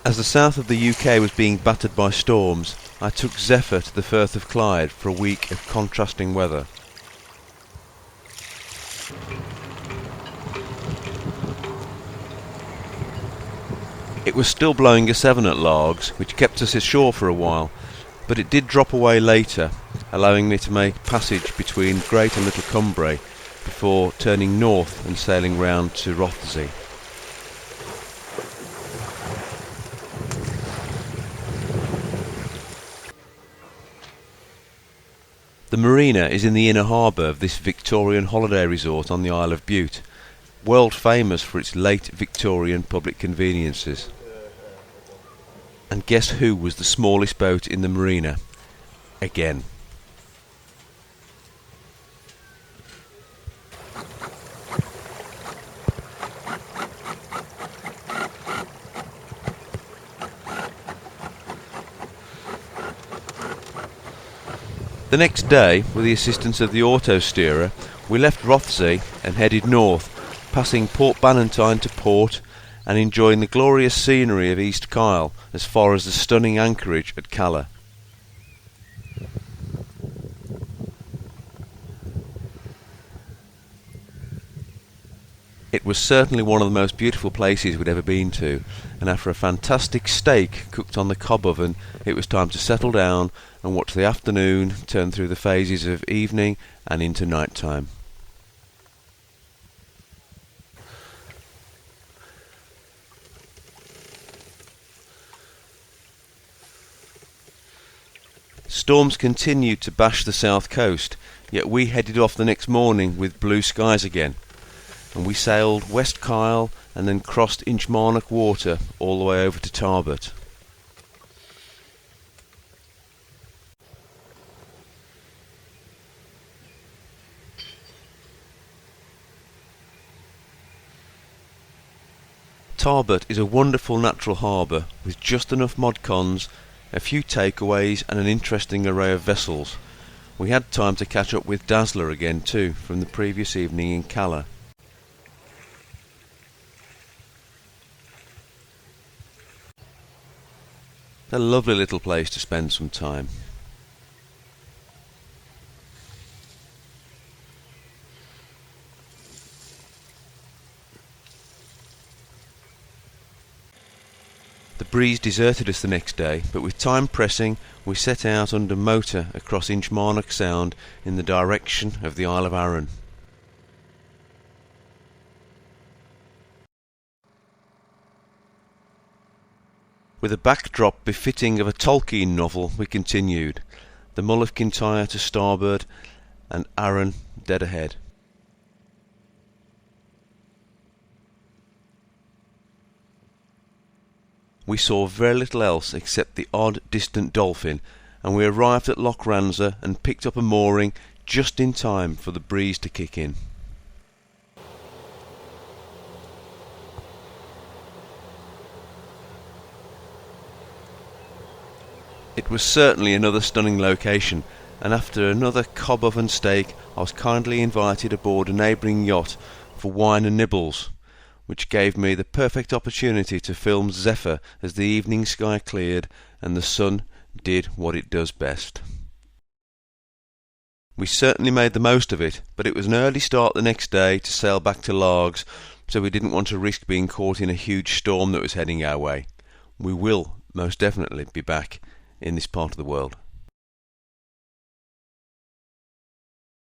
As the south of the UK was being battered by storms, I took Zephyr to the Firth of Clyde for a week of contrasting weather. It was still blowing a 7 at Largs, which kept us ashore for a while, but it did drop away later, allowing me to make passage between Great and Little Cumbria before turning north and sailing round to Rothesay. The marina is in the inner harbour of this Victorian holiday resort on the Isle of Bute, world famous for its late Victorian public conveniences. And guess who was the smallest boat in the marina? Again. The next day, with the assistance of the auto-steerer, we left Rothesay and headed north, passing Port Ballantine to port and enjoying the glorious scenery of East Kyle as far as the stunning anchorage at Calla. It was certainly one of the most beautiful places we'd ever been to, and after a fantastic steak cooked on the cob oven, it was time to settle down and watch the afternoon turn through the phases of evening and into night time. Storms continued to bash the south coast, yet we headed off the next morning with blue skies again, and we sailed West Kyle and then crossed Inchmarnock water all the way over to Tarbert. Tarbert is a wonderful natural harbour with just enough modcons, a few takeaways and an interesting array of vessels. We had time to catch up with Dazzler again too from the previous evening in Calla. A lovely little place to spend some time. The breeze deserted us the next day, but with time pressing, we set out under motor across Inchmarnock Sound in the direction of the Isle of Arran. With a backdrop befitting of a Tolkien novel, we continued, the Mull of Kintyre to starboard and Arran dead ahead. We saw very little else except the odd distant dolphin, and we arrived at Loch Ranza and picked up a mooring just in time for the breeze to kick in. It was certainly another stunning location, and after another cob oven steak I was kindly invited aboard a neighbouring yacht for wine and nibbles, which gave me the perfect opportunity to film Zephyr as the evening sky cleared and the sun did what it does best. We certainly made the most of it, but it was an early start the next day to sail back to Largs, so we didn't want to risk being caught in a huge storm that was heading our way. We will most definitely be back in this part of the world.